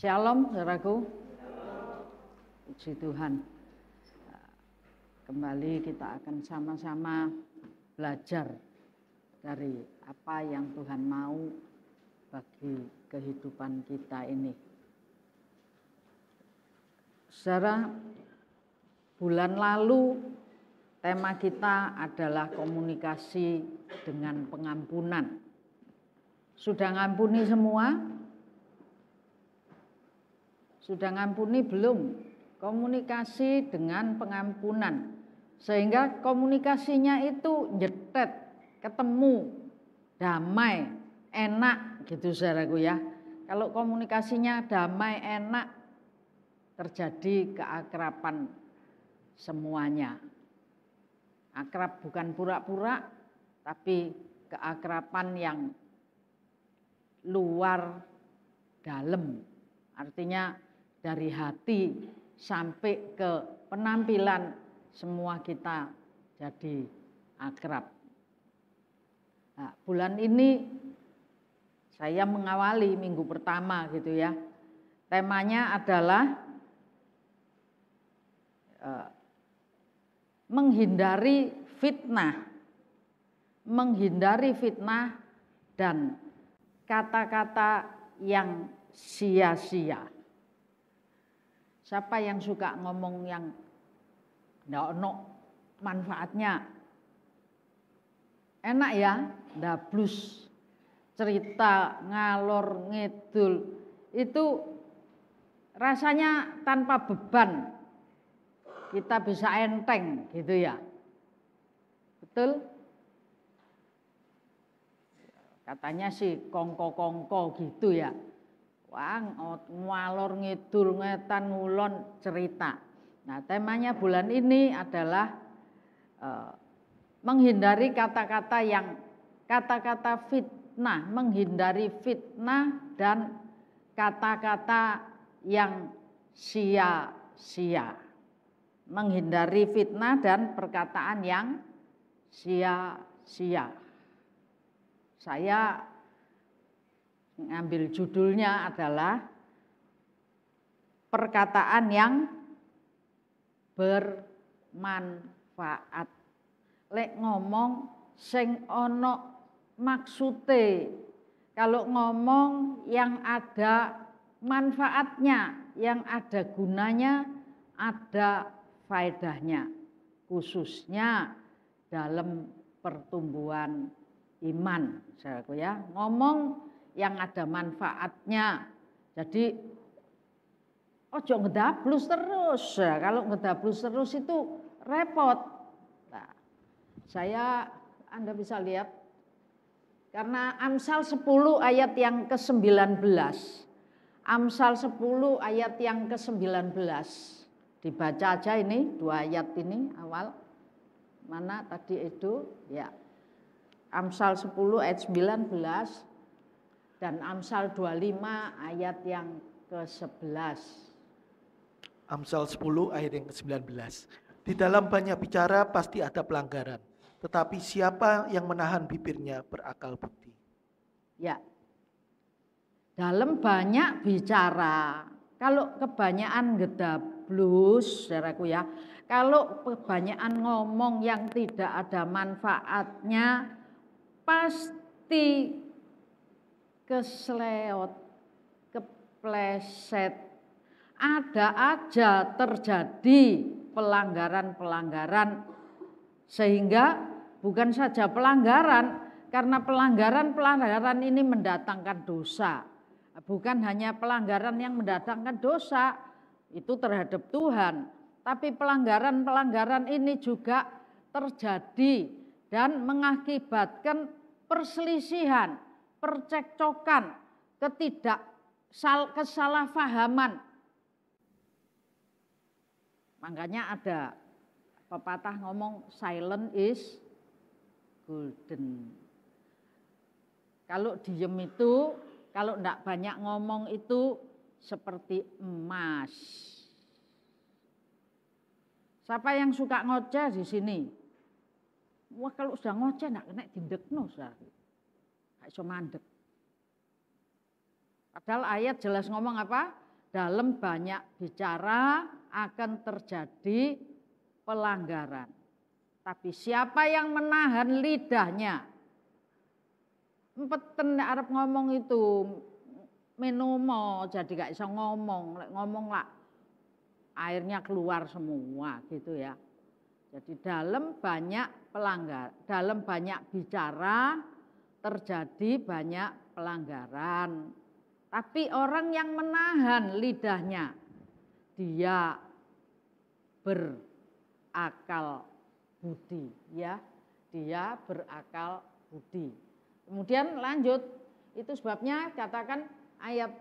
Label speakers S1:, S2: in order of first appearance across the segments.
S1: Shalom, saudaraku. Puji Tuhan. Kembali kita akan sama-sama belajar dari apa yang Tuhan mau bagi kehidupan kita ini. Saudara, bulan lalu tema kita adalah komunikasi dengan pengampunan. Sudah ngampuni semua? Sudah ngampuni belum? Komunikasi dengan pengampunan. Sehingga komunikasinya itu nyetet, ketemu, damai, enak gitu saudaraku ya. Kalau komunikasinya damai, enak, terjadi keakraban semuanya. Akrab bukan pura-pura, tapi keakraban yang luar dalam. Artinya dari hati sampai ke penampilan semua kita jadi akrab. Nah, bulan ini saya mengawali minggu pertama gitu ya. Temanya adalah menghindari fitnah. Menghindari fitnah dan kata-kata yang sia-sia. Siapa yang suka ngomong yang nggak ono manfaatnya? Enak ya, ndablus, cerita ngalor ngidul, itu rasanya tanpa beban. Kita bisa enteng gitu ya. Betul? Katanya sih kongko-kongko gitu ya. Wah, ngalor ngidul, ngetan ngulon cerita. Nah, temanya bulan ini adalah menghindari kata-kata fitnah, menghindari fitnah dan kata-kata yang sia-sia. Menghindari fitnah dan perkataan yang sia-sia. Saya ngambil judulnya adalah perkataan yang bermanfaat. Lek ngomong sing ono maksude. Kalau ngomong yang ada manfaatnya, yang ada gunanya, ada faedahnya, khususnya dalam pertumbuhan iman, saudaraku ya. Ngomong yang ada manfaatnya. Jadi ojo ngedablus terus. Ya, kalau ngedablus terus itu repot. Nah, Anda bisa lihat karena Amsal 10 ayat yang ke-19. Amsal 10 ayat yang ke-19. Dibaca aja ini, 2 ayat ini awal. Mana tadi itu? Ya. Amsal 10 ayat 19 dan Amsal 25 ayat yang ke-11.
S2: Amsal 10 ayat yang ke-19. Di dalam banyak bicara pasti ada pelanggaran, tetapi siapa yang menahan bibirnya berakal budi.
S1: Ya. Dalam banyak bicara, kalau kebanyakan gedablus, saudaraku ya, kalau kebanyakan ngomong yang tidak ada manfaatnya, pasti kesleot, kepleset, ada aja terjadi pelanggaran-pelanggaran, sehingga bukan saja pelanggaran, karena pelanggaran ini mendatangkan dosa. Bukan hanya pelanggaran yang mendatangkan dosa, itu terhadap Tuhan, tapi pelanggaran-pelanggaran ini juga terjadi dan mengakibatkan perselisihan, percekcokan, kesalahpahaman. Makanya ada pepatah ngomong silent is golden. Kalau diem itu, kalau enggak banyak ngomong itu seperti emas. Siapa yang suka ngoceh di sini? Wah, kalau sudah ngoceh enggak kena dindekno, Gak iso mandek. Padahal ayat jelas ngomong apa? dalam banyak bicara akan terjadi pelanggaran. Tapi siapa yang menahan lidahnya? Empeten arep ngomong itu menomo jadi gak bisa ngomong lah airnya keluar semua gitu ya. Jadi dalam banyak dalam banyak bicara terjadi banyak pelanggaran. Tapi orang yang menahan lidahnya, dia berakal budi, ya. Dia berakal budi. Kemudian lanjut, itu sebabnya katakan ayat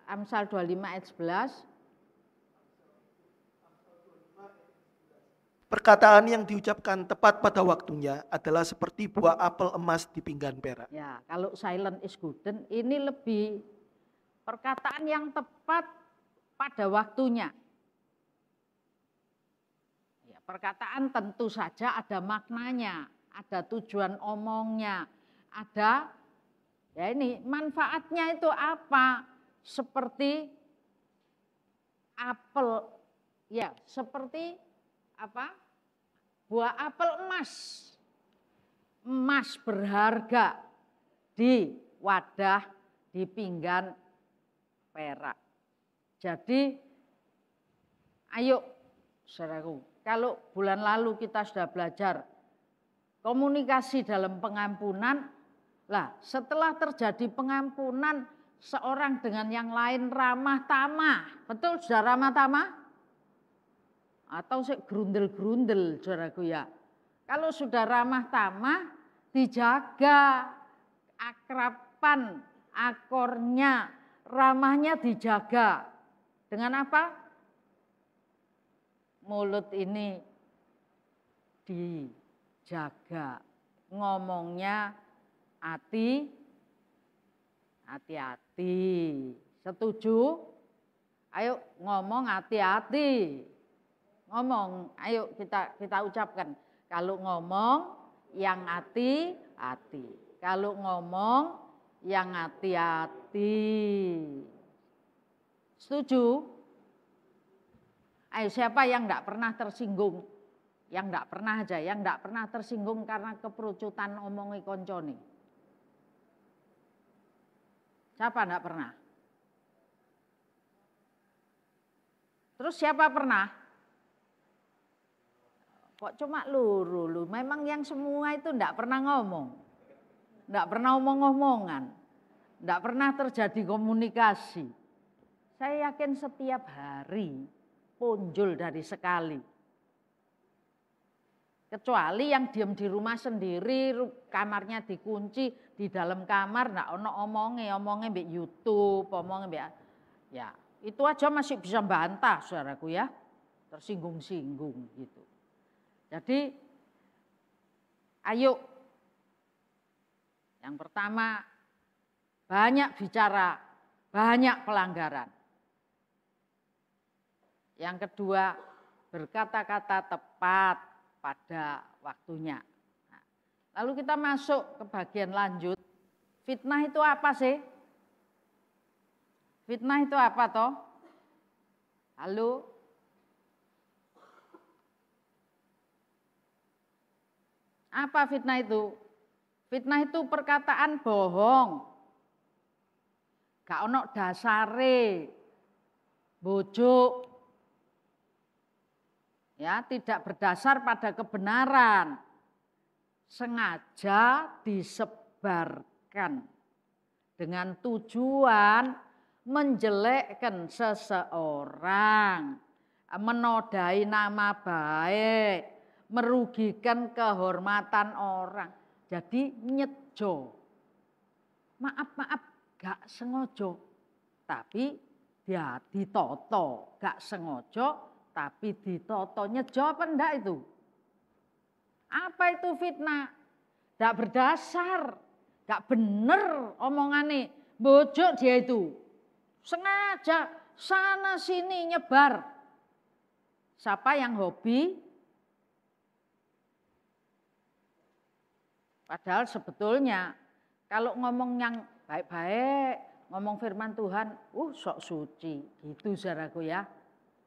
S1: Amsal 25 ayat 11.
S2: Perkataan yang diucapkan tepat pada waktunya adalah seperti buah apel emas di pinggan perak.
S1: Ya, kalau silent is golden ini lebih perkataan yang tepat pada waktunya. Ya, perkataan tentu saja ada maknanya, ada tujuan omongnya, ada ya ini manfaatnya itu apa? Seperti apel, ya seperti apa? Buah apel emas. Emas berharga di wadah, di pinggan perak. Jadi ayo saudaraku, kalau bulan lalu kita sudah belajar komunikasi dalam pengampunan, lah setelah terjadi pengampunan seorang dengan yang lain ramah tamah. Betul sudah ramah tamah? Atau sih gerundel-gerundel saudaraku ya. Kalau sudah ramah tamah dijaga akraban, akornya, ramahnya dijaga. Dengan apa? Mulut ini dijaga. Ngomongnya hati-hati. Setuju? Ayo ngomong hati-hati. Ngomong, ayo kita ucapkan. Kalau ngomong yang hati-hati. Kalau ngomong yang hati-hati. Setuju? Ayo siapa yang enggak pernah tersinggung? Yang enggak pernah aja, yang enggak pernah tersinggung karena keperucutan omongi koncone. Siapa enggak pernah? Terus siapa pernah? Kok cuma lu. Memang yang semua itu enggak pernah ngomong. Enggak pernah omong-omongan. Enggak pernah terjadi komunikasi. Saya yakin setiap hari punjul dari sekali. Kecuali yang diam di rumah sendiri, kamarnya dikunci, di dalam kamar enggak ono omongnya mbek YouTube, omongnya mbek ya, itu aja masih bisa bantah saudaraku ya. Tersinggung-singgung gitu. Jadi ayo, yang pertama banyak bicara, banyak pelanggaran. Yang kedua berkata-kata tepat pada waktunya. Nah, lalu kita masuk ke bagian lanjut. Fitnah itu apa sih? Fitnah itu apa toh? Halo? Apa fitnah itu? Fitnah itu perkataan bohong. Gak ono dasare. Bojo. Ya, tidak berdasar pada kebenaran. Sengaja disebarkan dengan tujuan menjelekkan seseorang, menodai nama baik, merugikan kehormatan orang. Jadi nyejo. Maaf, gak sengaja. Tapi dia ditoto, gak sengaja tapi ditoto. Nyejo apa enggak itu? Apa itu fitnah? Gak berdasar, gak bener omongannya. Bojo dia itu. Sengaja sana sini nyebar. Siapa yang hobi? Padahal sebetulnya kalau ngomong yang baik-baik, ngomong firman Tuhan, sok suci, gitu saudaraku ya.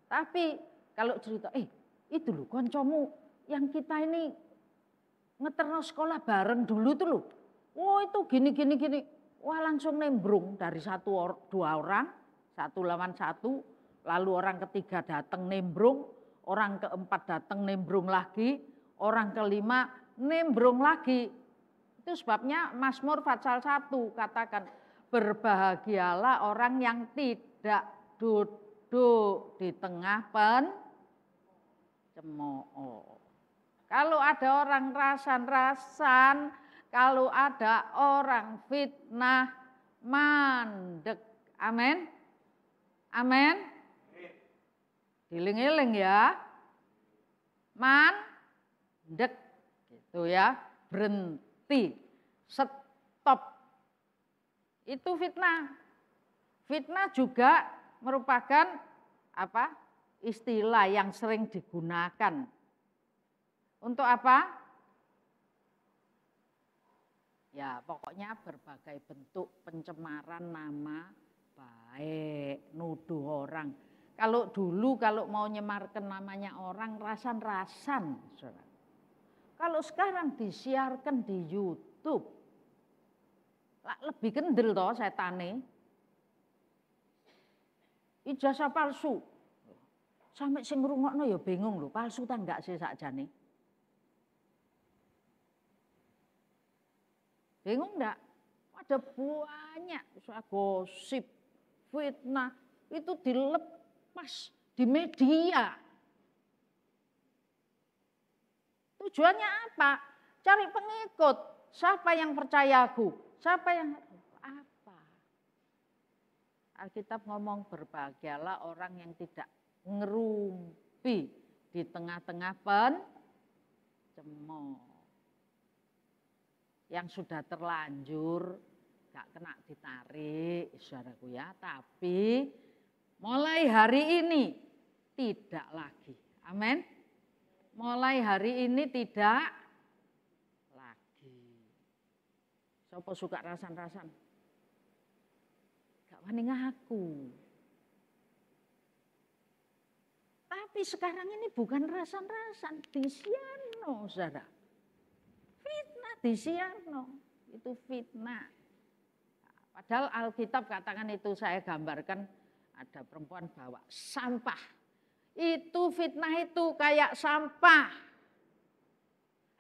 S1: Tapi kalau cerita, itu loh koncomu yang kita ini ngeterno sekolah bareng dulu tuh loh. Itu gini. Wah langsung nembrung dari dua orang, satu lawan satu, lalu orang ketiga datang nembrung, orang keempat datang nembrung lagi, orang kelima nembrung lagi. Itu sebabnya Mazmur pasal 1 katakan, berbahagialah orang yang tidak duduk di tengah pencemooh. Kalau ada orang rasan-rasan, kalau ada orang fitnah, mandek. Amin. Amin. Diling-iling ya. Mandek. Gitu ya. Berhenti. Stop. Itu fitnah. Fitnah juga merupakan istilah yang sering digunakan. Untuk apa? Ya pokoknya berbagai bentuk pencemaran nama baik, nuduh orang. Kalau dulu kalau mau nyemarkan namanya orang rasan-rasan. Kalau sekarang disiarkan di YouTube, lebih kendel toh setane. Ijazah palsu. Sampai sing ngrungokno ya bingung lho, palsu ta enggak sih sakjane? Bingung enggak? Ada banyak gosip, fitnah, itu dilepas di media. Tujuannya apa? Cari pengikut. Siapa yang percaya aku? Siapa yang apa? Alkitab ngomong berbahagialah orang yang tidak ngerumpi di tengah-tengah pencemooh. Yang sudah terlanjur gak kena ditarik, saudaraku ya. Tapi mulai hari ini tidak lagi. Amin. Mulai hari ini tidak lagi. Siapa suka rasan-rasan? Gak wani ngaku. Tapi sekarang ini bukan rasan-rasan, disiarno, saudara. Fitnah disiarno, itu fitnah. Padahal Alkitab katakan itu, saya gambarkan ada perempuan bawa sampah. Itu fitnah itu kayak sampah.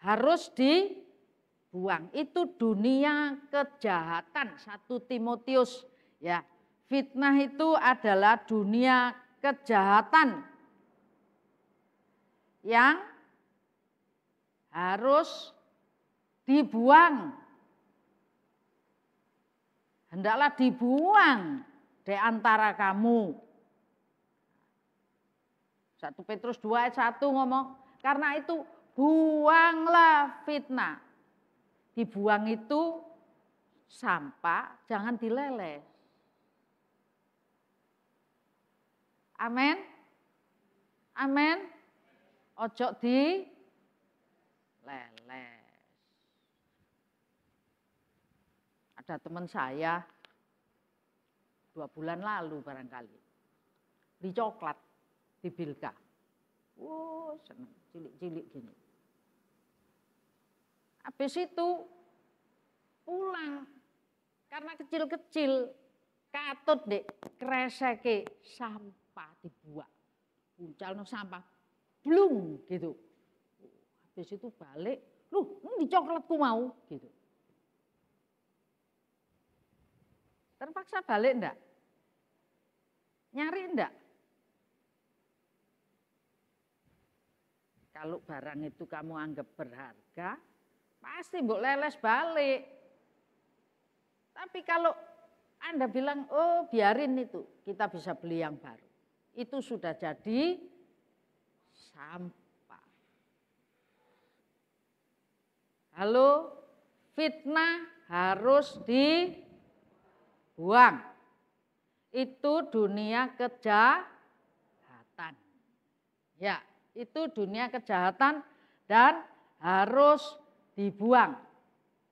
S1: Harus dibuang. Itu dunia kejahatan. 1 Timotius ya. Fitnah itu adalah dunia kejahatan yang harus dibuang. Hendaklah dibuang di antara kamu. 1 Petrus 2 ayat 1 ngomong, karena itu buanglah fitnah. Dibuang itu sampah, jangan dileles. Amin. Amin. Ojo dileles. Ada teman saya 2 bulan lalu barangkali beli coklat di Bilka. Seneng, cilik-cilik gini. Habis itu pulang karena kecil-kecil katut dek kreseke sampah dibuang. Puncalno sampah blung gitu. Habis itu balik, ini coklatku mau gitu. Terpaksa balik enggak? Nyari enggak? Kalau barang itu kamu anggap berharga, pasti mbok leles balik. Tapi kalau Anda bilang, biarin itu, kita bisa beli yang baru. Itu sudah jadi sampah. Halo, fitnah harus dibuang. Itu dunia kejahatan. Ya, itu dunia kejahatan dan harus dibuang.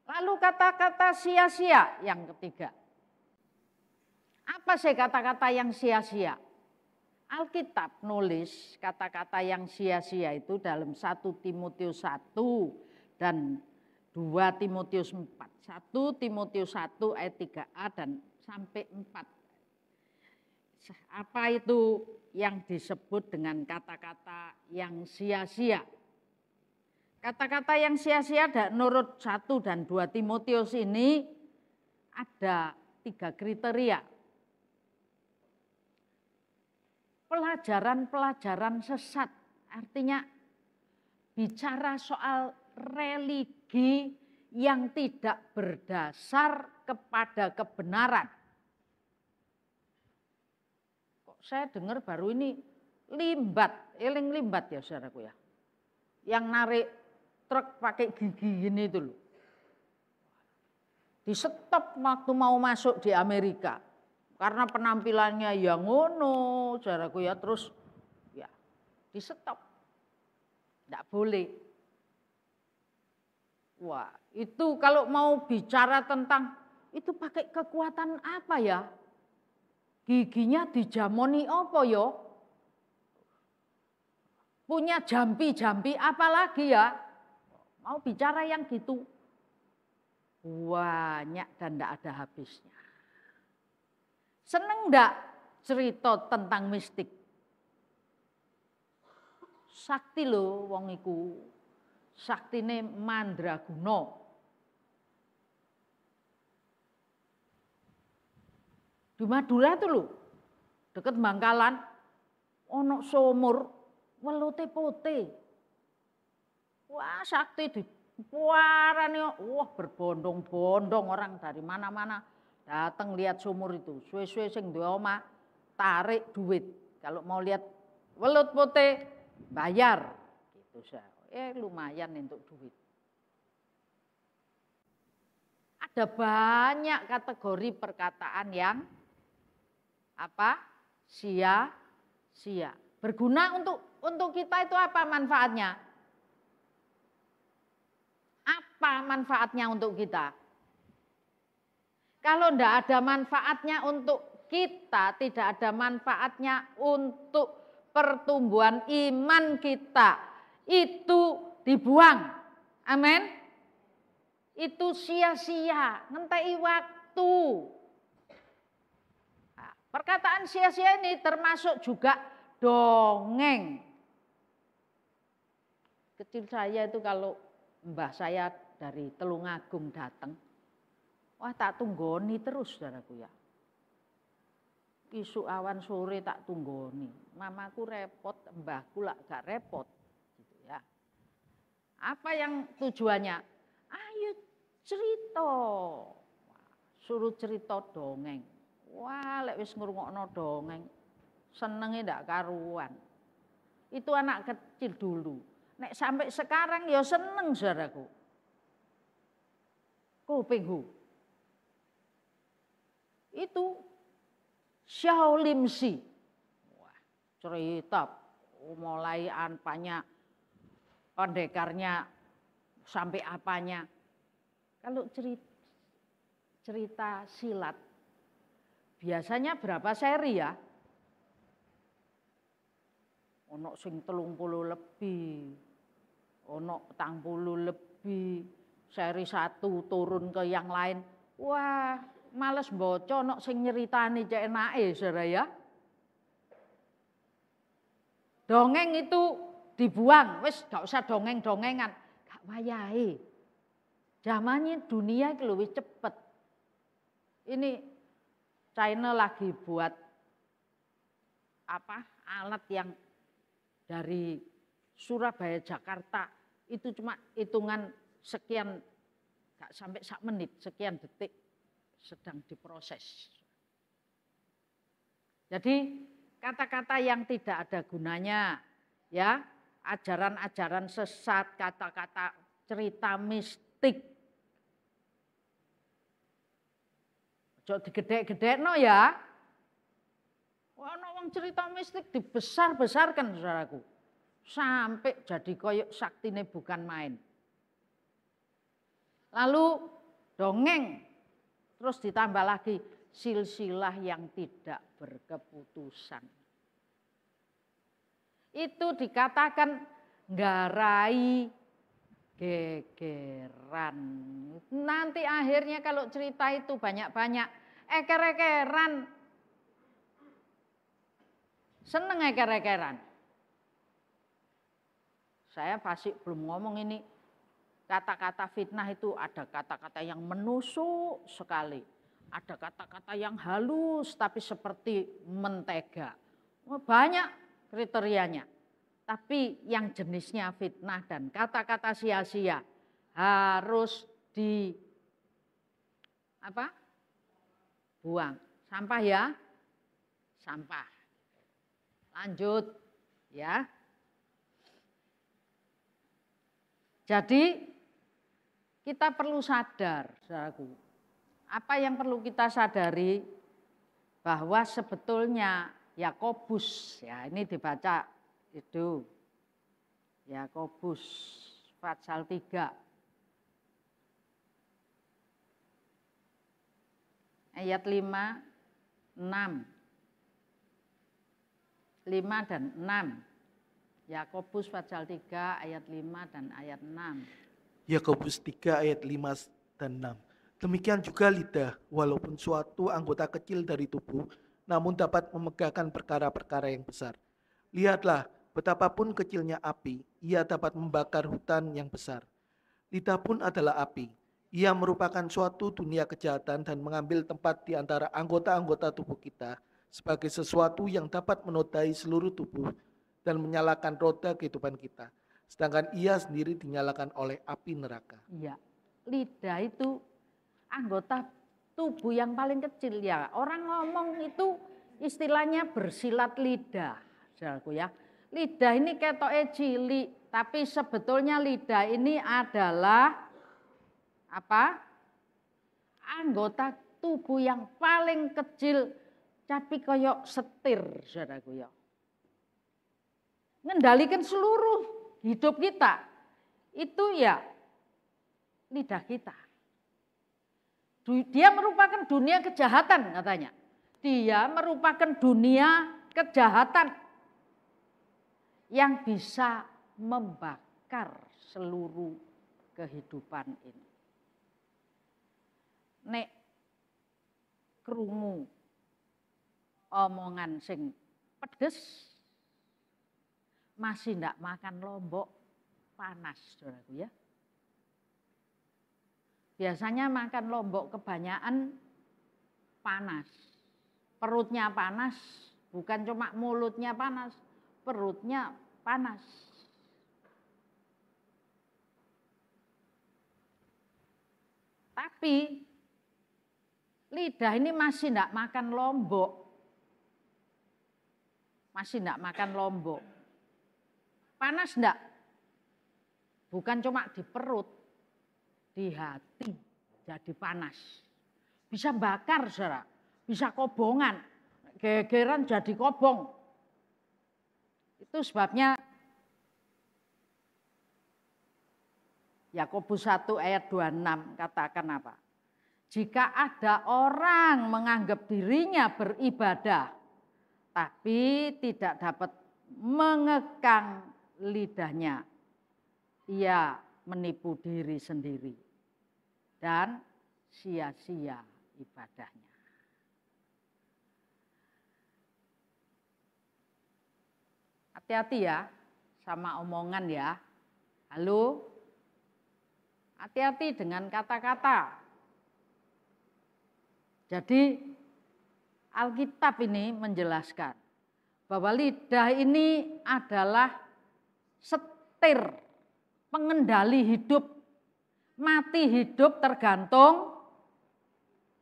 S1: Lalu kata-kata sia-sia yang ketiga. Apa sih kata-kata yang sia-sia? Alkitab nulis kata-kata yang sia-sia itu dalam 1 Timotius 1 dan 2 Timotius 4. 1 Timotius 1 ayat 3a dan sampai 4. Apa itu yang disebut dengan kata-kata yang sia-sia? Kata-kata yang sia-sia menurut 1 dan 2 Timotius ini ada 3 kriteria. Pelajaran-pelajaran sesat, artinya bicara soal religi yang tidak berdasar kepada kebenaran. Kok saya dengar baru ini limbat, eling limbat ya saudaraku ya. Yang narik truk pakai gigi ini itu loh. Di stop waktu mau masuk di Amerika. Karena penampilannya yang ngono, saudaraku ya, terus ya di stop. Tidak boleh. Wah, itu kalau mau bicara tentang itu pakai kekuatan apa ya? Giginya dijamoni apa ya? Punya jampi-jampi apa lagi ya? Mau bicara yang gitu. Banyak dan tidak ada habisnya. Seneng enggak cerita tentang mistik? Sakti lho wong iku. Saktine Mandraguna. Di Madura tuh lho. Deket Bangkalan ono sumur welute putih. Wah, sakti di puarane wah berbondong-bondong orang dari mana-mana. Datang lihat sumur itu, suwe-suwe sing duwe omah tarik duit. Kalau mau lihat welut putih bayar. Gitu saya. Lumayan untuk duit. Ada banyak kategori perkataan yang apa? Sia-sia. Berguna untuk kita itu apa manfaatnya? Apa manfaatnya untuk kita? Kalau tidak ada manfaatnya untuk kita, tidak ada manfaatnya untuk pertumbuhan iman kita, itu dibuang. Amin. Itu sia-sia, ngenteni waktu. Nah, perkataan sia-sia ini termasuk juga dongeng. Kecil saya itu kalau mbah saya dari Telungagung datang, wah tak tunggoni terus saudaraku ya. Isu awan sore tak tunggoni. Mamaku repot, mbahku lah gak repot. Gitu ya. Apa yang tujuannya? Ayo cerita. Suruh cerita dongeng. Wah lek wis ngrungokno dongeng. Senenge ndak karuan. Itu anak kecil dulu. Nek sampai sekarang ya seneng saudaraku. Kupingku. Itu Shaolin Si. Wah, cerita mulai apanya pendekarnya sampai apanya. Kalau cerita silat biasanya berapa seri ya? Ono sing 30 lebih. Ono 40 lebih. Seri 1 turun ke yang lain. Wah, males baca ono sing nyeritani cek enake saudara ya. Dongeng itu dibuang, wis gak usah dongeng-dongengan, gak wayahe. Zamannya dunia itu lebih cepet. Ini China lagi buat apa? Alat yang dari Surabaya Jakarta itu cuma hitungan sekian gak sampai 1 menit, sekian detik. Sedang diproses. Jadi kata-kata yang tidak ada gunanya, ya, ajaran-ajaran sesat, kata-kata cerita mistik. Ojo digedek-gedekno ya. Ono wong cerita mistik dibesar-besarkan saudaraku. Sampai jadi koyok saktine bukan main. Lalu dongeng. Terus ditambah lagi silsilah yang tidak berkeputusan. Itu dikatakan nggarai gegeran. Nanti akhirnya kalau cerita itu banyak-banyak, eker-ekeran. Seneng eker-ekeran. Saya pasti belum ngomong ini. Kata-kata fitnah itu ada kata-kata yang menusuk sekali. Ada kata-kata yang halus tapi seperti mentega. Banyak kriterianya. Tapi yang jenisnya fitnah dan kata-kata sia-sia harus buang. Sampah ya. Sampah. Lanjut ya. Jadi kita perlu sadar, saudaraku. Apa yang perlu kita sadari bahwa sebetulnya Yakobus, ya ini dibaca itu Yakobus pasal 3 ayat 5, 6. 5 dan 6. Yakobus pasal 3 ayat 5 dan ayat 6.
S2: Yakobus 3 ayat 5 dan 6. Demikian juga lidah, walaupun suatu anggota kecil dari tubuh, namun dapat memegahkan perkara-perkara yang besar. Lihatlah, betapapun kecilnya api, ia dapat membakar hutan yang besar. Lidah pun adalah api. Ia merupakan suatu dunia kejahatan dan mengambil tempat di antara anggota-anggota tubuh kita sebagai sesuatu yang dapat menodai seluruh tubuh dan menyalakan roda kehidupan kita. Sedangkan ia sendiri dinyalakan oleh api neraka.
S1: Iya, lidah itu anggota tubuh yang paling kecil ya. Orang ngomong itu istilahnya bersilat lidah, saudaraku ya. Lidah ini ketoknya cilik, tapi sebetulnya lidah ini adalah anggota tubuh yang paling kecil, tapi koyok setir, saudaraku ya. Ngendalikan seluruh hidup kita, itu ya lidah kita. Dia merupakan dunia kejahatan katanya. Dia merupakan dunia kejahatan yang bisa membakar seluruh kehidupan ini. Nek krungu omongan sing pedes, masih ndak makan lombok panas, saudaraku ya. Biasanya makan lombok kebanyakan panas. Perutnya panas, bukan cuma mulutnya panas, perutnya panas. Tapi lidah ini masih ndak makan lombok. Masih ndak makan lombok. Panas ndak? Bukan cuma di perut, di hati jadi panas. Bisa bakar, saudara. Bisa kobongan. Gegeran jadi kobong. Itu sebabnya Yakobus 1 ayat 26 katakan apa? Jika ada orang menganggap dirinya beribadah, tapi tidak dapat mengekang lidahnya, ia menipu diri sendiri dan sia-sia ibadahnya. Hati-hati ya sama omongan ya. Halo? Hati-hati dengan kata-kata. Jadi Alkitab ini menjelaskan bahwa lidah ini adalah setir, pengendali hidup. Mati hidup tergantung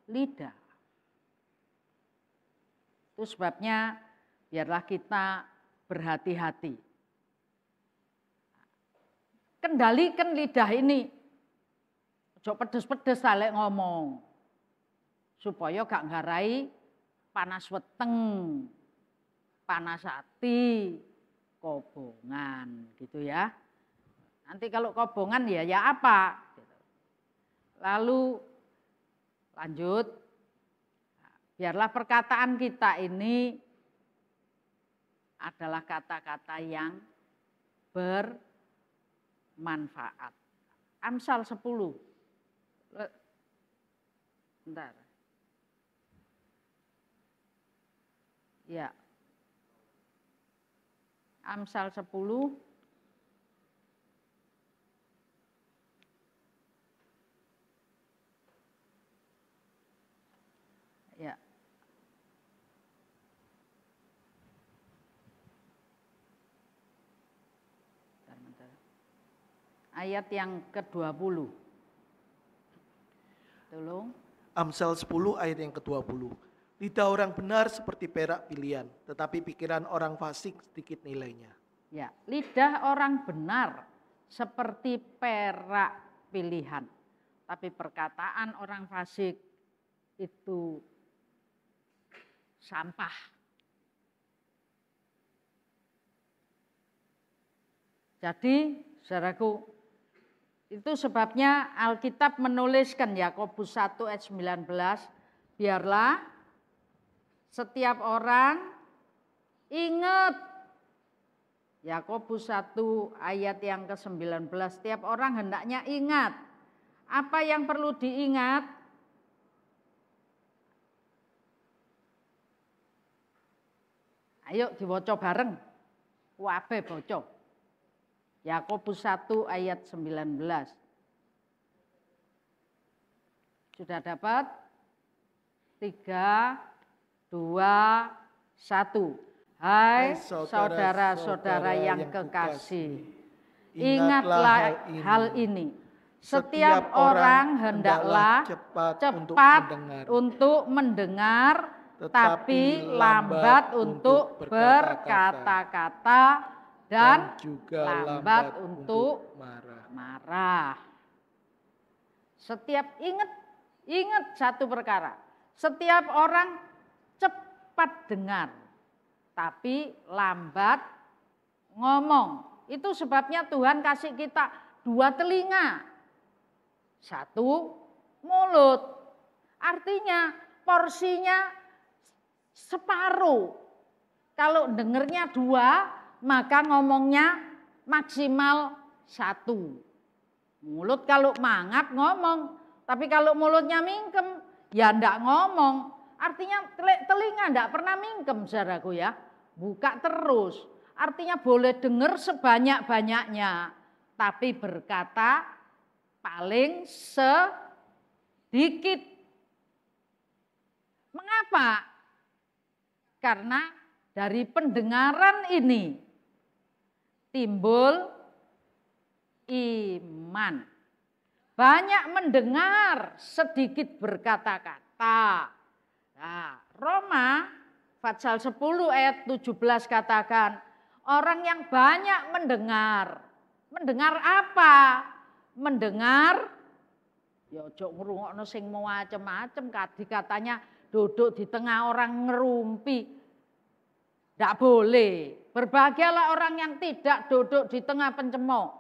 S1: lidah. Itu sebabnya biarlah kita berhati-hati. Kendalikan lidah ini. Ojo pedes-pedes salek ngomong. Supaya gak ngarai panas weteng, panas hati, kobongan gitu ya. Nanti kalau kobongan ya apa? Lalu lanjut, Biarlah perkataan kita ini adalah kata-kata yang bermanfaat. Amsal 10. Bentar. Ya. Amsal 10. Ya. Bentar. Ayat yang ke-20. Tolong.
S2: Amsal 10 ayat yang ke-20. Lidah orang benar seperti perak pilihan, tetapi pikiran orang fasik sedikit nilainya.
S1: Ya, lidah orang benar seperti perak pilihan, tapi perkataan orang fasik itu sampah. Jadi, saudaraku, itu sebabnya Alkitab menuliskan Yakobus 1 ayat 19, biarlah setiap orang ingat, Yakobus 1 ayat yang ke-19, setiap orang hendaknya ingat. Apa yang perlu diingat? Ayo diwoco bareng. Wabe boco. Yakobus 1 ayat 19. Sudah dapat? 3, 2, 1. Hai saudara-saudara yang kekasih, ingatlah hal ini. Setiap orang hendaklah cepat untuk mendengar, tapi lambat untuk berkata-kata, dan juga lambat untuk marah. Setiap ingat satu perkara. Setiap orang cepat dengar, tapi lambat ngomong. Itu sebabnya Tuhan kasih kita 2 telinga, 1 mulut. Artinya porsinya separuh. Kalau dengernya 2, maka ngomongnya maksimal 1. Mulut kalau mangap ngomong, tapi kalau mulutnya mingkem ya ndak ngomong. Artinya telinga ndak pernah mingkem, saudaraku ya. Buka terus. Artinya boleh dengar sebanyak-banyaknya, tapi berkata paling sedikit. Mengapa? Karena dari pendengaran ini timbul iman. Banyak mendengar, sedikit berkata-kata. Nah, Roma pasal 10 ayat 17 katakan, orang yang banyak mendengar. Mendengar apa? Mendengar, ya ojo ngrungokno sing macem-macem, katanya duduk di tengah orang ngerumpi. Tidak boleh. Berbahagialah orang yang tidak duduk di tengah pencemooh.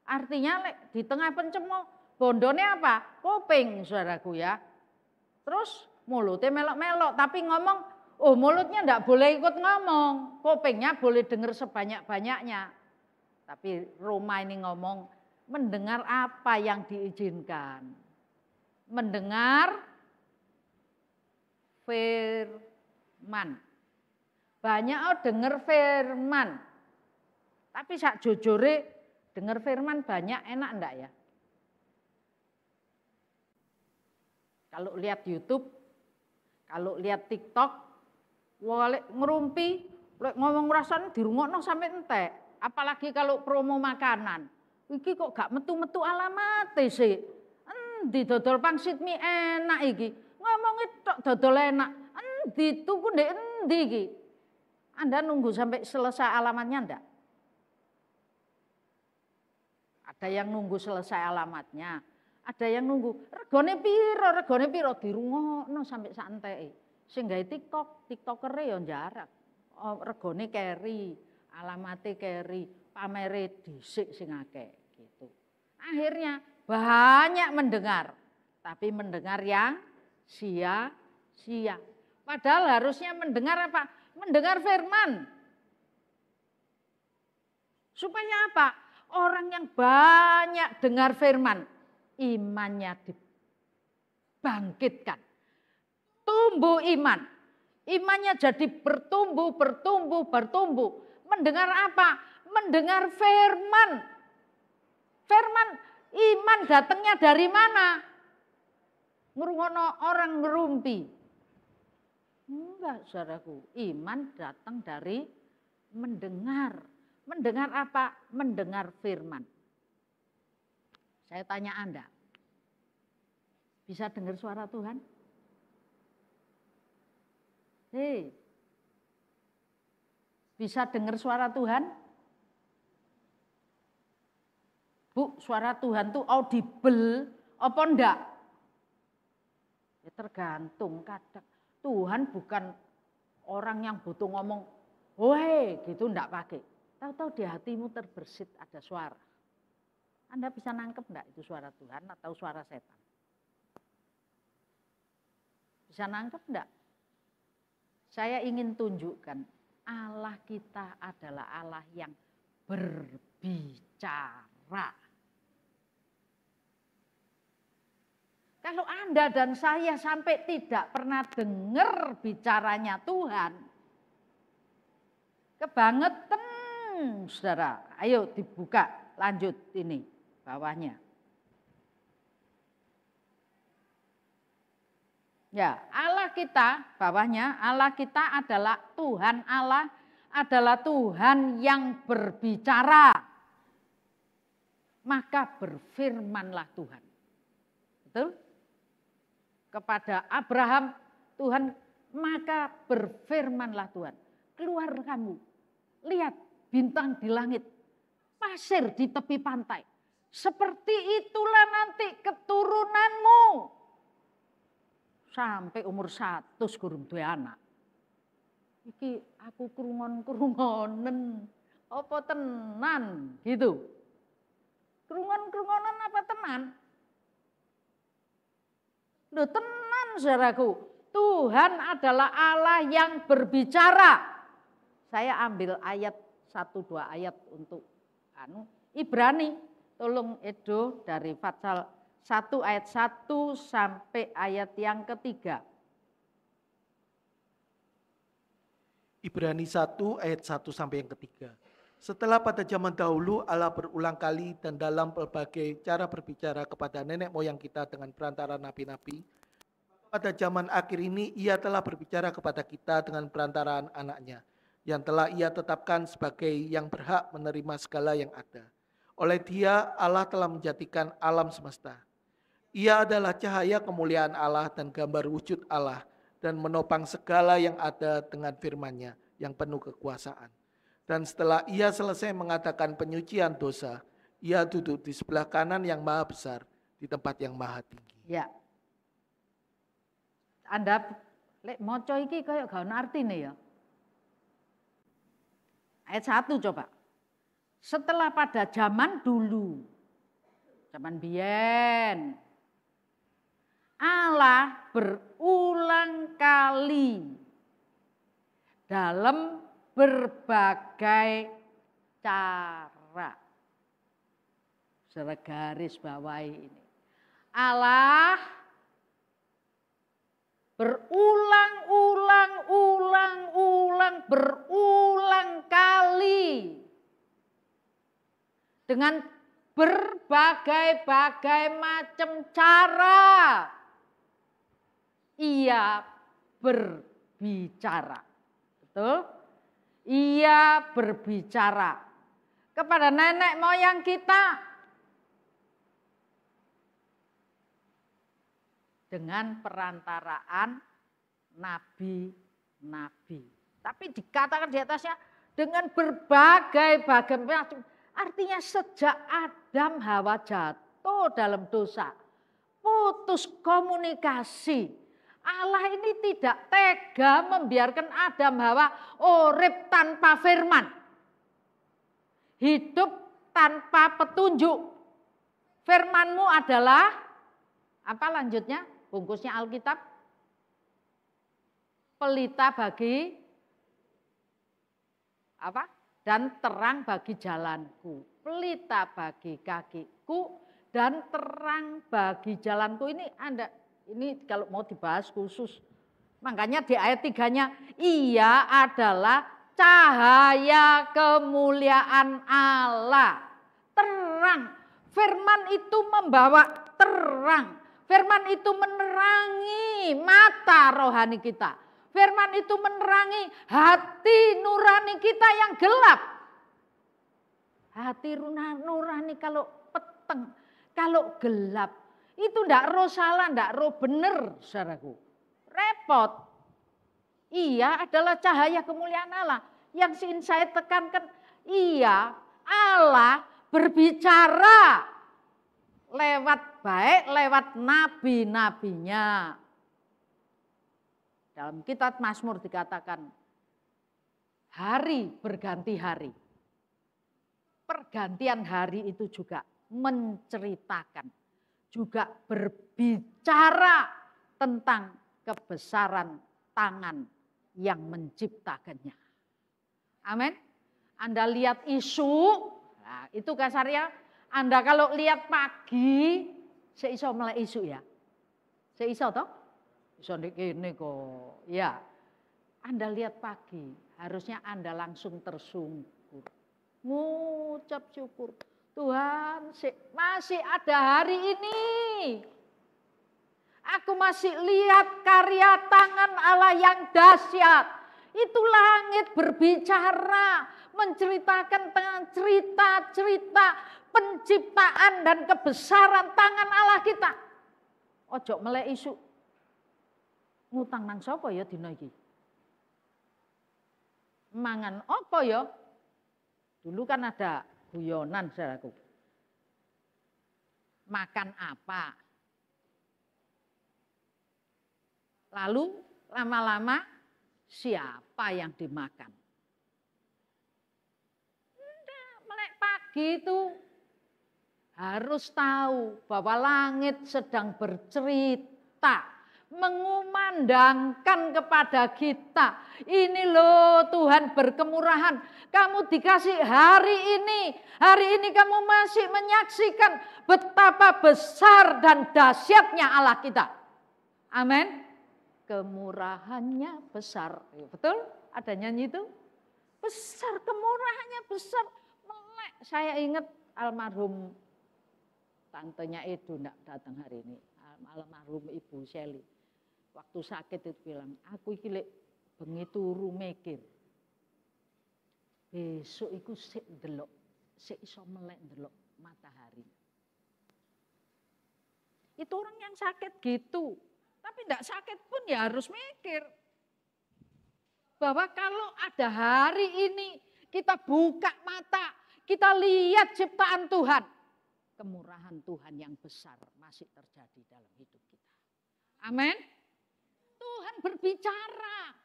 S1: Artinya di tengah pencemooh, bondone apa? Kuping, saudaraku ya. Terus mulutnya melok-melok, tapi ngomong, oh mulutnya tidak boleh ikut ngomong. Kupingnya boleh dengar sebanyak-banyaknya. Tapi Roma ini ngomong, mendengar apa yang diizinkan. Mendengar firman. Banyak dengar firman. Tapi sak jujure dengar firman banyak enak enggak ya? Kalau lihat YouTube, kalau lihat TikTok, ngerumpi, ngomong rasanya dirungokno sampai entek. Apalagi kalau promo makanan. Iki kok gak metu-metu alamate sih. Endi dodol pangsit mie enak iki. Ngomongnya tok dodol enak. Endi tuku ndek endi iki. Anda nunggu sampai selesai alamatnya enggak? Ada yang nunggu selesai alamatnya. Ada yang nunggu regone piro dirungokno sampai santai. Sing gawe TikTok, TikTokere ya jarak. Regone keri, alamate keri, pamere dhisik sing akeh gitu. Akhirnya banyak mendengar, tapi mendengar yang sia-sia. Padahal harusnya mendengar apa? Mendengar firman. Supaya apa? Orang yang banyak dengar firman, imannya dibangkitkan. Tumbuh iman. Imannya jadi bertumbuh. Mendengar apa? Mendengar firman. Firman iman datangnya dari mana? Ngrungono orang ngerumpi. Enggak, saudaraku. Iman datang dari mendengar. Mendengar apa? Mendengar firman. Saya tanya Anda. Bisa dengar suara Tuhan? Hei. Bisa dengar suara Tuhan? Bu, suara Tuhan tuh audible apa enggak? Ya tergantung kadang. Tuhan bukan orang yang butuh ngomong, "Woi," gitu enggak pakai. Tahu-tahu di hatimu terbersit ada suara. Anda bisa nangkep enggak itu suara Tuhan atau suara setan? Bisa nangkep enggak? Saya ingin tunjukkan Allah kita adalah Allah yang berbicara. Kalau Anda dan saya sampai tidak pernah dengar bicaranya Tuhan, kebangetan, saudara. Ayo dibuka, lanjut ini bawahnya. Ya, Allah kita, bawahnya, Allah kita adalah Tuhan Allah, adalah Tuhan yang berbicara. Maka berfirmanlah Tuhan. Betul? Kepada Abraham, Tuhan, maka berfirmanlah Tuhan. Keluar kamu, lihat bintang di langit, pasir di tepi pantai. Seperti itulah nanti keturunanmu. Sampai umur 100 gurung duwe anak. Iki aku krungon-krungonen, apa tenan gitu. Krungon-krungonen apa tenan? Loh tenan saudaraku, Tuhan adalah Allah yang berbicara. Saya ambil ayat 1-2 ayat untuk Ibrani. Tolong Edo dari Fatsal 1 ayat 1 sampai ayat yang ketiga.
S2: Ibrani 1 ayat 1 sampai yang ketiga. Setelah pada zaman dahulu Allah berulang kali dan dalam berbagai cara berbicara kepada nenek moyang kita dengan perantara nabi-nabi, pada zaman akhir ini Ia telah berbicara kepada kita dengan perantaraan anaknya, yang telah Ia tetapkan sebagai yang berhak menerima segala yang ada. Oleh Dia Allah telah menjadikan alam semesta. Ia adalah cahaya kemuliaan Allah dan gambar wujud Allah, dan menopang segala yang ada dengan firman-Nya yang penuh kekuasaan. Dan setelah Ia selesai mengadakan penyucian dosa, Ia duduk di sebelah kanan yang maha besar, di tempat yang maha tinggi.
S1: Ya. Anda lek maca iki kaya gak ono artine ya. Ayat 1 coba. Setelah pada zaman dulu, zaman biyen, Allah berulang kali dalam berbagai cara. Secara garis bawahi ini. Allah berulang kali dengan berbagai macam cara Ia berbicara. Betul? Ia berbicara kepada nenek moyang kita dengan perantaraan nabi-nabi. Tapi dikatakan di atasnya dengan berbagai macam. Artinya sejak Adam Hawa jatuh dalam dosa, putus komunikasi. Allah ini tidak tega membiarkan Adam Hawa urip tanpa firman. Hidup tanpa petunjuk. Firman-Mu adalah, apa lanjutnya? Bungkusnya Alkitab. pelita bagi apa? Dan terang bagi jalanku. Pelita bagi kakiku dan terang bagi jalanku. Ini kalau mau dibahas khusus. Makanya di ayat 3-nya, ia adalah cahaya kemuliaan Allah. Terang. Firman itu membawa terang. Firman itu menerangi mata rohani kita. Firman itu menerangi hati nurani kita yang gelap. Hati nurani kalau peteng, kalau gelap, itu ndak roh salah, ndak roh bener, saudaraku. Repot. Ia adalah cahaya kemuliaan Allah. Yang ingin saya tekankan, Allah berbicara lewat nabi-nabinya. Dalam kitab Mazmur dikatakan, hari berganti hari. Pergantian hari itu juga menceritakan, juga berbicara tentang kebesaran tangan yang menciptakannya. Amin. Anda lihat isu, nah itu kasarnya, Anda kalau lihat pagi, seiso melek isu ya. Seiso toh? Iso ini kok. Ya. Anda lihat pagi, harusnya Anda langsung tersungkur. Ngucap syukur. Tuhan, masih ada hari ini. Aku masih lihat karya tangan Allah yang dahsyat. Itu langit berbicara, menceritakan tentang cerita-cerita penciptaan dan kebesaran tangan Allah kita. Ojo melek isu. Ngutang nang sapa ya dina iki? Mangan apa ya? Dulu kan ada guyonan saudaraku. Makan apa? Lalu lama-lama siapa yang dimakan? Enggak, melek pagi itu harus tahu bahwa langit sedang bercerita, mengumandangkan kepada kita. Ini loh Tuhan berkemurahan. Kamu dikasih hari ini kamu masih menyaksikan betapa besar dan dahsyatnya Allah kita. Amin. Kemurahannya besar. Betul? Ada nyanyi itu? Besar, kemurahannya besar. Melek. Saya ingat almarhum tantenya Edo enggak datang hari ini. Almarhum Ibu Shelly. Waktu sakit itu bilang, aku iki lek bengi turu mikir. Besok iku sik ndelok, sik iso melek ndelok matahari. Itu orang yang sakit gitu. Tapi tidak sakit pun ya harus mikir. Bahwa kalau ada hari ini kita buka mata, kita lihat ciptaan Tuhan. Kemurahan Tuhan yang besar masih terjadi dalam hidup kita. Amin. Tuhan berbicara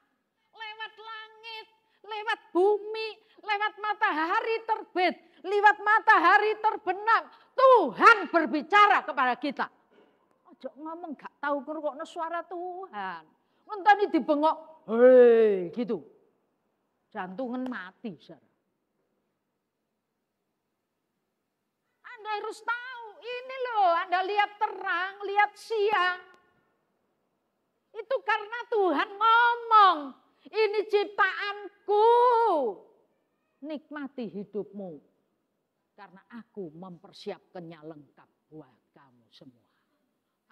S1: lewat langit, lewat bumi, lewat matahari terbit, lewat matahari terbenam. Tuhan berbicara kepada kita. Ngomong gak tahu ngrungokno suara Tuhan. Ngenteni dibengok, hei gitu. Jantungan mati, saudara. Anda harus tahu, ini loh, Anda lihat terang, lihat siang. Itu karena Tuhan ngomong, ini ciptaanku. Nikmati hidupmu. Karena aku mempersiapkannya lengkap buat kamu semua.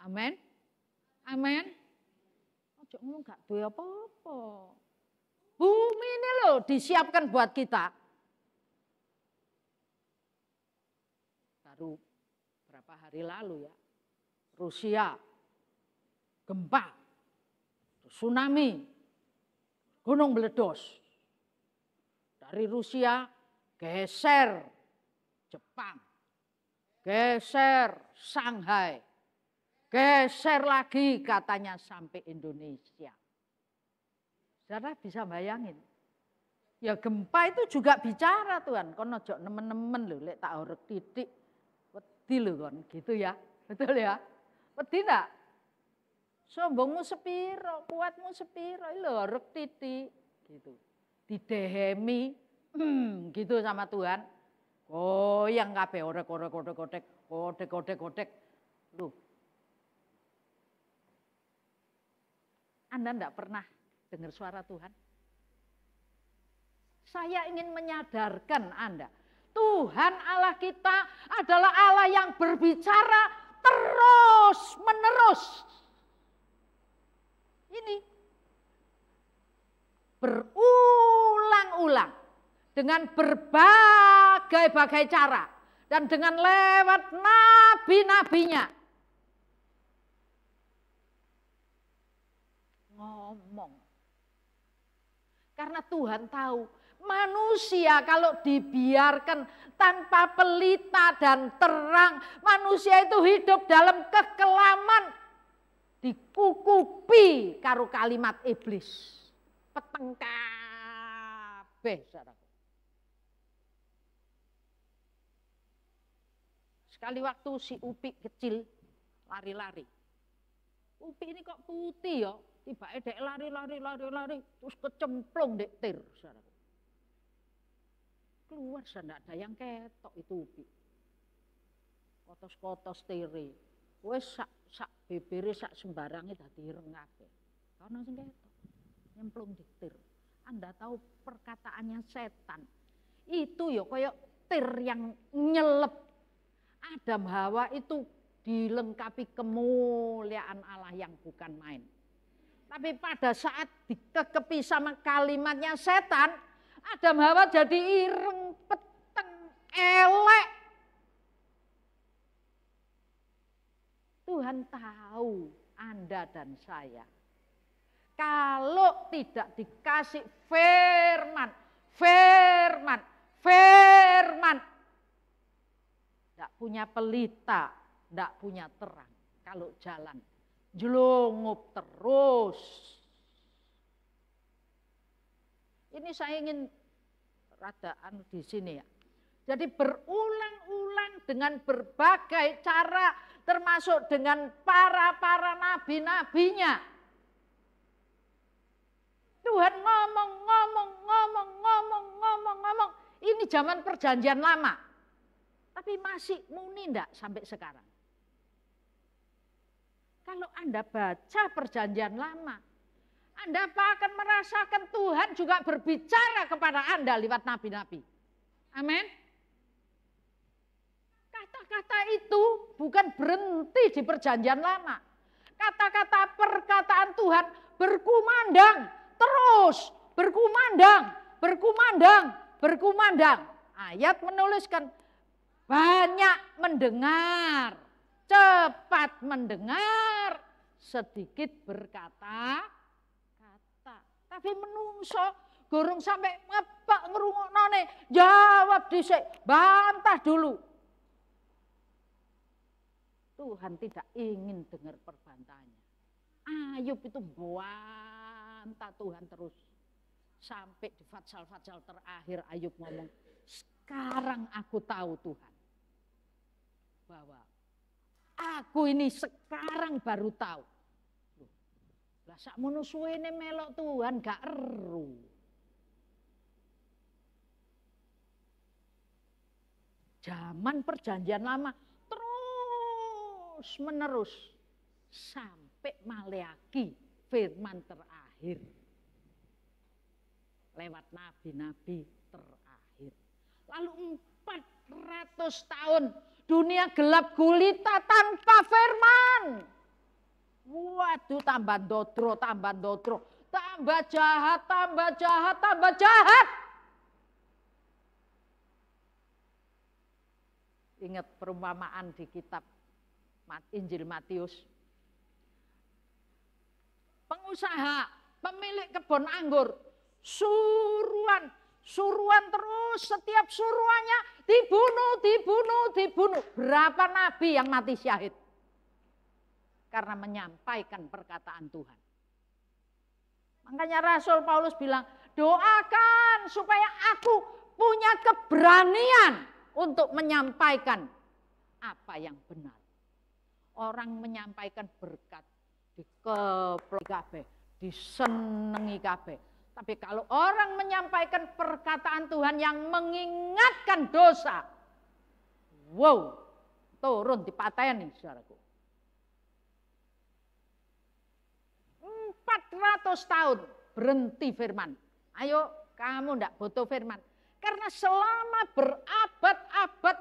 S1: Amin. Amin. Ojo ngomong gak duwe apa-apa. Bumi ini loh disiapkan buat kita. Baru berapa hari lalu ya. Rusia gempa, tsunami, gunung meledos. Dari Rusia geser Jepang, geser Shanghai. Geser lagi katanya sampai Indonesia. Saudara bisa bayangin. Ya gempa itu juga bicara Tuhan. Kono ojo nemen-nemen lho lek tak orek titik. Wedi lho kon gitu ya. Betul ya? Wedi enggak? Sombongmu sepiro, kuatmu sepiro, lho rek titik gitu. Didehemi gitu sama Tuhan. Goyang kabeh odek. Loh. Anda enggak pernah dengar suara Tuhan? Saya ingin menyadarkan Anda, Tuhan Allah kita adalah Allah yang berbicara terus menerus. Ini berulang-ulang dengan berbagai-bagai cara dan dengan lewat nabi-nabinya ngomong. Karena Tuhan tahu manusia kalau dibiarkan tanpa pelita dan terang, manusia itu hidup dalam kekelaman, dikukupi karo kalimat iblis. Peteng kabeh saudaraku. Sekali waktu si Upi kecil lari-lari. Upi ini kok putih ya, tiba-tiba dek lari terus kecemplung dek tir saudaraku. Keluar tidak ada yang ketok itu Upi. Kotos-kotos tiri. Wes sak bebere sak sembarange dadi ireng kabeh. Ana sing ketok. Nyemplung di tir. Anda tahu perkataannya setan. Itu ya kayak tir yang nyelep. Adam Hawa itu dilengkapi kemuliaan Allah yang bukan main. Tapi pada saat dikekepi sama kalimatnya setan, Adam Hawa jadi ireng, peteng, elek. Tuhan tahu Anda dan saya. Kalau tidak dikasih firman, tidak punya pelita, tidak punya terang. Kalau jalan, jelungup terus. Ini saya ingin radaan di sini ya. Jadi berulang-ulang dengan berbagai cara, termasuk dengan para nabi-nabinya. Tuhan ngomong. Ini zaman perjanjian lama. Tapi masih muni enggak sampai sekarang. Kalau Anda baca perjanjian lama, Anda akan merasakan Tuhan juga berbicara kepada Anda lewat nabi-nabi. Amin. Kata-kata itu bukan berhenti di perjanjian lama. Kata-kata perkataan Tuhan berkumandang. Terus berkumandang. Ayat menuliskan banyak mendengar, cepat mendengar, sedikit berkata-kata. Tapi menungso gorong sampai ngepek ngrungoknone, jawab dhisik, bantah dulu. Tuhan tidak ingin dengar perbantahannya. Ayub itu bantah Tuhan terus. Sampai di fatsal-fatsal terakhir Ayub ngomong, sekarang aku tahu Tuhan. Bahwa aku ini sekarang baru tahu. Lah sakmono suwene melok Tuhan gak eru. Zaman perjanjian lama terus menerus sampai Maleaki firman terakhir. Lewat nabi-nabi terakhir. Lalu 400 tahun dunia gelap gulita tanpa firman. Waduh, tambah dodro. Tambah jahat. Ingat perumpamaan di kitab Injil Matius. Pengusaha, pemilik kebun anggur, suruhan terus, setiap suruhannya dibunuh. Berapa nabi yang mati syahid? Karena menyampaikan perkataan Tuhan. Makanya Rasul Paulus bilang, doakan supaya aku punya keberanian untuk menyampaikan apa yang benar. Orang menyampaikan berkat, dikeplok kabeh, disenengi kabeh. Tapi kalau orang menyampaikan perkataan Tuhan yang mengingatkan dosa, wow, turun dipateni, saudaraku. 400 tahun berhenti firman. Ayo, kamu ndak butuh firman. Karena selama berabad-abad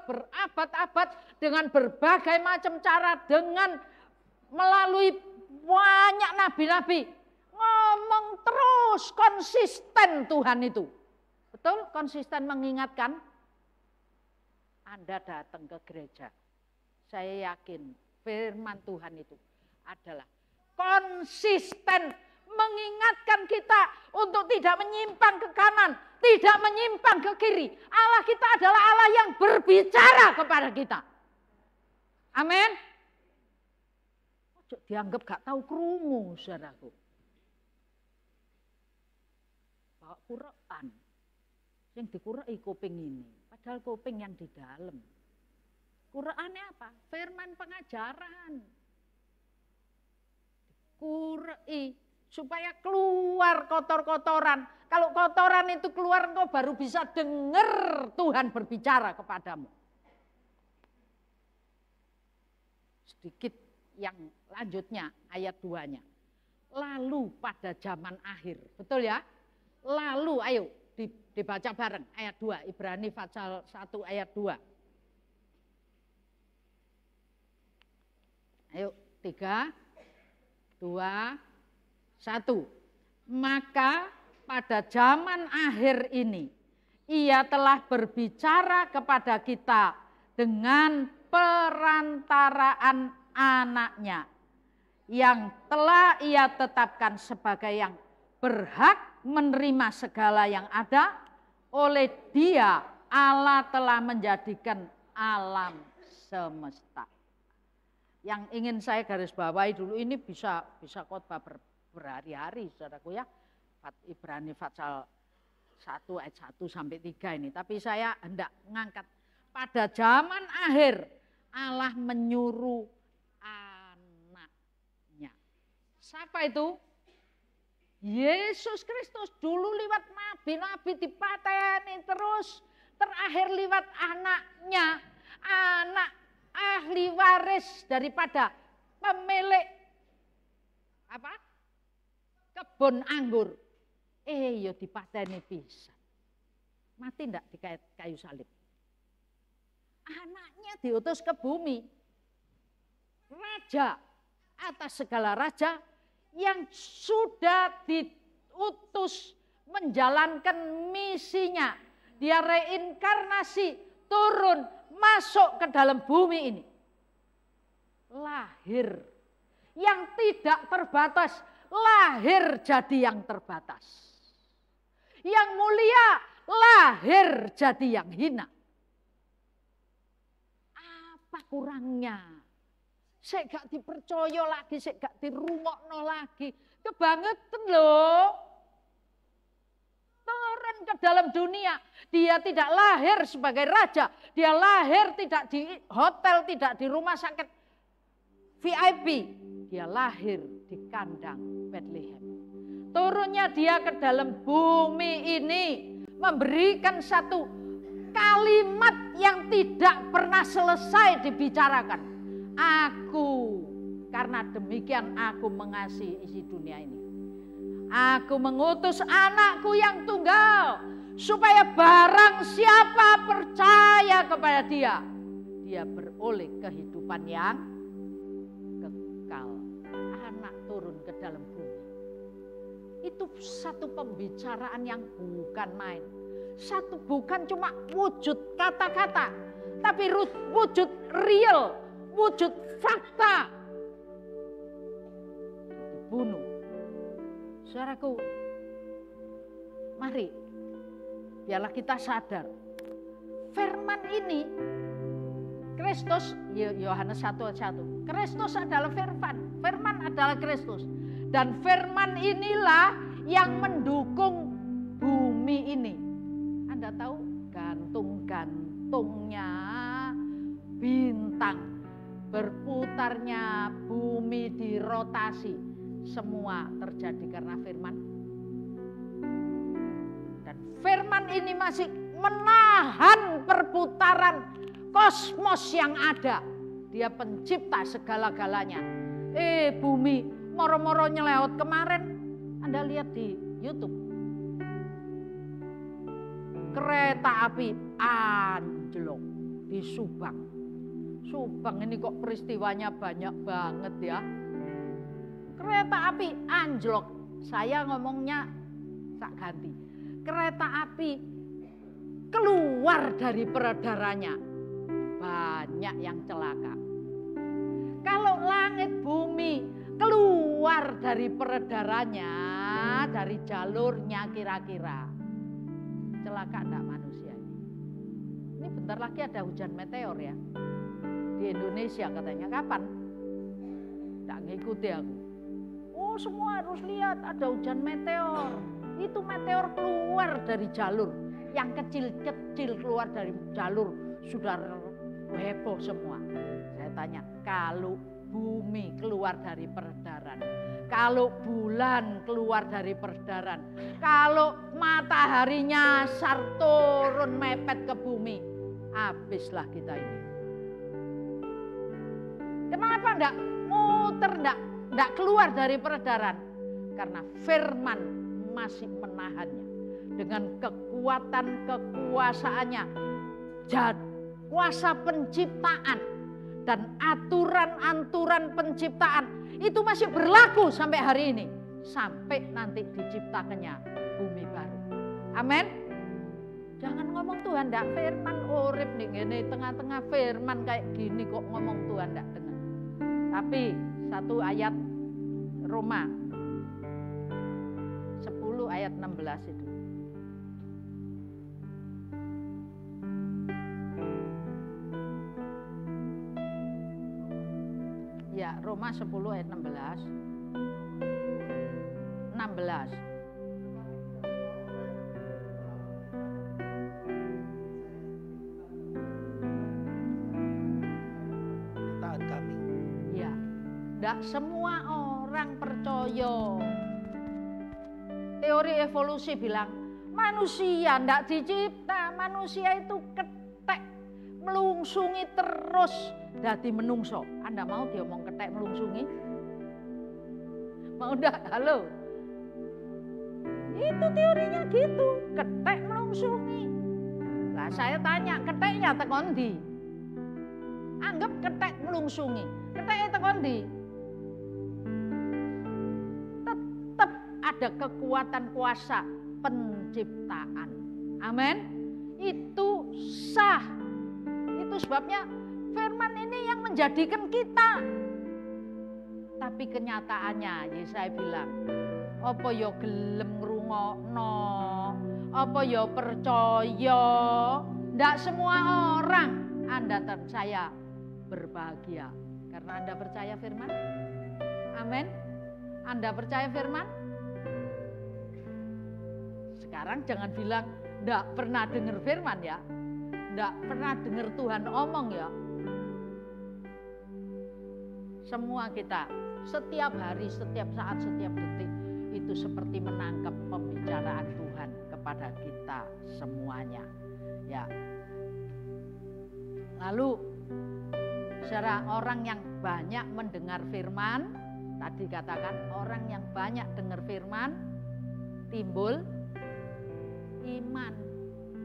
S1: dengan berbagai macam cara, dengan melalui banyak nabi-nabi, ngomong terus, konsisten Tuhan itu. Betul? Konsisten mengingatkan. Anda datang ke gereja, saya yakin firman Tuhan itu adalah konsisten mengingatkan kita untuk tidak menyimpang ke kanan, tidak menyimpang ke kiri. Allah kita adalah Allah yang berbicara kepada kita. Amin. Dianggap gak tahu krungu, saudaraku. Bawa Quran, yang dikurei kuping ini, padahal kuping yang di dalam. Qurannya apa? Firman pengajaran. Kurei supaya keluar kotor-kotoran. Kalau kotoran itu keluar, engkau baru bisa dengar Tuhan berbicara kepadamu. Sedikit yang lanjutnya, ayat 2-nya. Lalu pada zaman akhir, betul ya? Lalu, ayo dibaca bareng ayat 2, Ibrani pasal 1 ayat 2. Ayo, 3, 2, 1. Maka pada zaman akhir ini ia telah berbicara kepada kita dengan perantaraan anaknya yang telah ia tetapkan sebagai yang berhak menerima segala yang ada. Oleh Dia Allah telah menjadikan alam semesta. Yang ingin saya garis bawahi dulu, ini bisa khotbah berhari-hari, saudaraku ya. Ibrani pasal 1 ayat 1 sampai 3 ini. Tapi saya hendak mengangkat pada zaman akhir Allah menyuruh anaknya. Siapa itu? Yesus Kristus. Dulu lewat nabi-nabi dipateni, terus terakhir lewat anaknya. Anak ahli waris daripada pemilik apa? Kebun anggur. Ya dipateni bisa. Mati enggak di kayu salib? Anaknya diutus ke bumi. Raja atas segala raja yang sudah diutus menjalankan misinya. Dia reinkarnasi, turun, masuk ke dalam bumi ini. Lahir yang tidak terbatas, lahir jadi yang terbatas. Yang mulia lahir jadi yang hina. Apa kurangnya? Saya gak dipercaya lagi, saya gak dirungokno lagi. Kebangetan loh. Turun ke dalam dunia. Dia tidak lahir sebagai raja. Dia lahir tidak di hotel, tidak di rumah sakit VIP. Dia lahir di kandang Bethlehem. Turunnya dia ke dalam bumi ini memberikan satu kalimat yang tidak pernah selesai dibicarakan. Aku, karena demikian aku mengasihi isi dunia ini. Aku mengutus anakku yang tunggal, supaya barang siapa percaya kepada dia, dia beroleh kehidupan yang kekal. Anak turun ke dalam bumi. Itu satu pembicaraan yang bukan main. Bukan cuma wujud kata-kata, tapi wujud real, wujud fakta. Dibunuh. Saudaraku, mari biarlah kita sadar. Firman ini, Kristus, Yohanes 1:1. Kristus adalah firman, firman adalah Kristus. Dan firman inilah yang mendukung bumi ini. Anda tahu gantung-gantungnya bintang berputarnya bumi dirotasi, semua terjadi karena firman. Dan firman ini masih menahan perputaran kosmos yang ada. Dia pencipta segala-galanya. Bumi moro-moro nyelewat kemarin, Anda lihat di YouTube. Kereta api anjlok di Subang. Subang ini kok peristiwanya banyak banget ya. Kereta api anjlok. Saya ngomongnya tak ganti. Kereta api keluar dari peredarannya. Banyak yang celaka. Kalau langit bumi keluar dari peredarannya, dari jalurnya kira-kira, celaka enggak manusia ini? Ini bentar lagi ada hujan meteor ya. Di Indonesia katanya, kapan? Enggak ngikuti aku. Oh, semua harus lihat ada hujan meteor. Itu meteor keluar dari jalur. Yang kecil-kecil keluar dari jalur, sudah heboh semua. Saya tanya, kalau bumi keluar dari peredaran, kalau bulan keluar dari peredaran, kalau matahari nyasar turun mepet ke bumi, habislah kita ini. Kenapa enggak muter, enggak keluar dari peredaran? Karena firman masih menahannya dengan kekuatan kekuasaannya, kuasa penciptaan dan aturan-aturan penciptaan itu masih berlaku sampai hari ini, sampai nanti diciptakannya bumi baru. Amin. Jangan ngomong Tuhan ndak firman urip nih ngene tengah-tengah firman kayak gini kok ngomong Tuhan ndak dengar. Tapi satu ayat Roma 10 ayat 16 itu. Ya, Roma 10 ayat 16. 16.
S2: Pemerintahan kami.
S1: Ya, tidak semua orang percaya. Teori evolusi bilang manusia tidak dicipta, manusia itu ketek melungsungi terus dadi menungso. Anda mau diomong ketek melungsungi? Mau enggak? Halo? Itu teorinya gitu, ketek melungsungi. Nah, saya tanya, keteknya tekan ndi? Anggap ketek melungsungi. Keteknya tekan ndi? Tetap ada kekuatan kuasa penciptaan. Amin. Itu sah. Itu sebabnya firman ini yang menjadikan kita. Tapi kenyataannya, Yesaya bilang, apa ya gelem ngrungokno, apa ya percaya. Ndak semua orang, Anda dan saya berbahagia karena Anda percaya firman. Amin. Anda percaya firman? Sekarang jangan bilang ndak pernah dengar firman ya. Ndak pernah dengar Tuhan omong ya. Semua kita setiap hari, setiap saat, setiap detik itu seperti menangkap pembicaraan Tuhan kepada kita semuanya. Ya. Lalu secara orang yang banyak mendengar firman, tadi katakan orang yang banyak dengar firman timbul iman.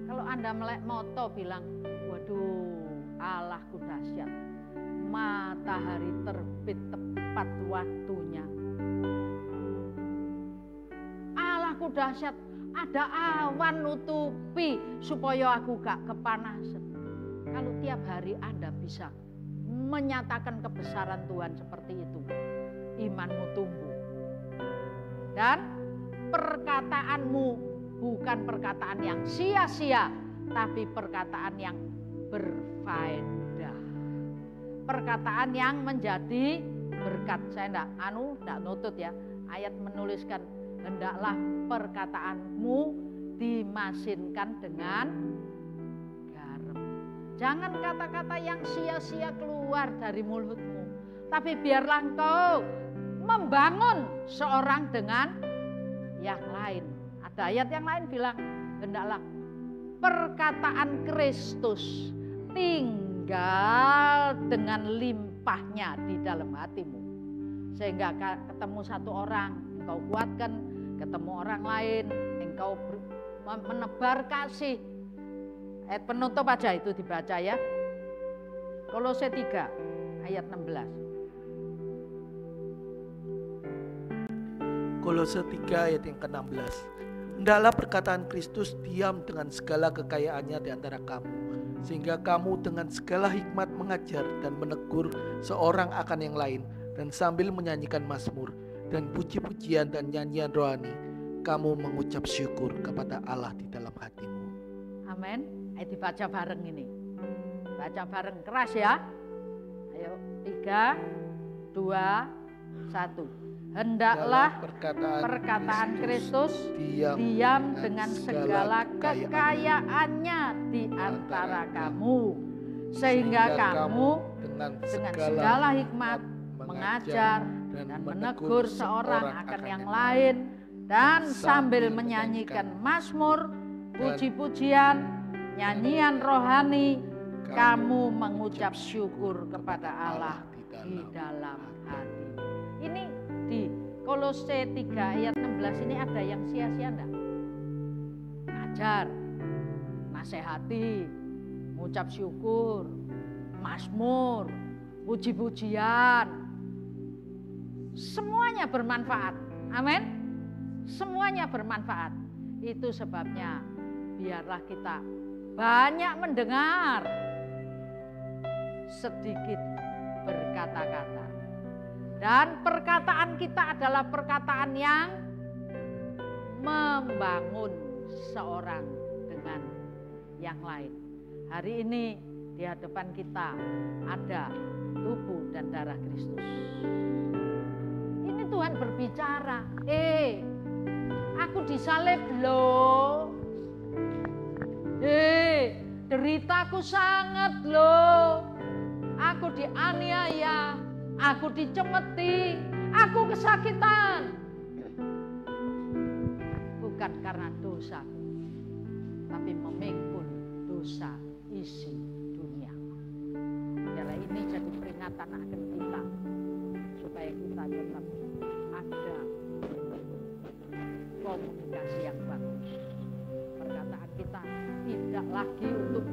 S1: Kalau Anda melek moto bilang, waduh Allahku dahsyat, matahari terbit tepat waktunya. Allahku dahsyat, ada awan nutupi supaya aku gak kepanasan. Kalau tiap hari Anda bisa menyatakan kebesaran Tuhan seperti itu, imanmu tumbuh. Dan perkataanmu bukan perkataan yang sia-sia, tapi perkataan yang berfaedah. Perkataan yang menjadi berkat. Saya enggak nutut ya. Ayat menuliskan, hendaklah perkataanmu dimasinkan dengan garam. Jangan kata-kata yang sia-sia keluar dari mulutmu. Tapi biarlah engkau membangun seorang dengan yang lain. Ada ayat yang lain bilang, hendaklah perkataan Kristus tinggal dengan limpahnya di dalam hatimu. Sehingga ketemu satu orang, engkau kuatkan, ketemu orang lain, engkau menebar kasih. Ayat penutup aja itu dibaca ya. Kolose 3 ayat 16.
S2: Kolose 3 ayat yang ke-16. Hendaklah perkataan Kristus diam dengan segala kekayaannya di antara kamu, sehingga kamu dengan segala hikmat mengajar dan menegur seorang akan yang lain, dan sambil menyanyikan mazmur dan puji-pujian dan nyanyian rohani, kamu mengucap syukur kepada Allah di dalam hatimu.
S1: Amin. Ayo dibaca bareng ini. Baca bareng keras ya. Ayo 3, 2, 1. Hendaklah perkataan Kristus diam dengan segala kekayaannya di antara kamu, sehingga kamu dengan segala hikmat mengajar dan menegur seorang akan yang lain, dan sambil menyanyikan mazmur, puji-pujian, nyanyian rohani, kamu mengucap syukur kepada Allah di dalam hati. Ini di Kolose 3 ayat 16 ini ada yang sia-sia enggak? Ngajar, nasihati, mengucap syukur, mazmur, puji-pujian. Semuanya bermanfaat. Amin. Semuanya bermanfaat. Itu sebabnya biarlah kita banyak mendengar, sedikit berkata-kata. Dan perkataan kita adalah perkataan yang membangun seorang dengan yang lain. Hari ini di hadapan kita ada tubuh dan darah Kristus. Ini Tuhan berbicara, aku disalib loh. Deritaku sangat loh. Aku dianiaya, aku dicemeti, aku kesakitan. Bukan karena dosaku, tapi memikul dosa isi dunia. Biarlah ini jadi peringatan akan kita, supaya kita tetap ada komunikasi yang bagus. Perkataan kita tidak lagi untuk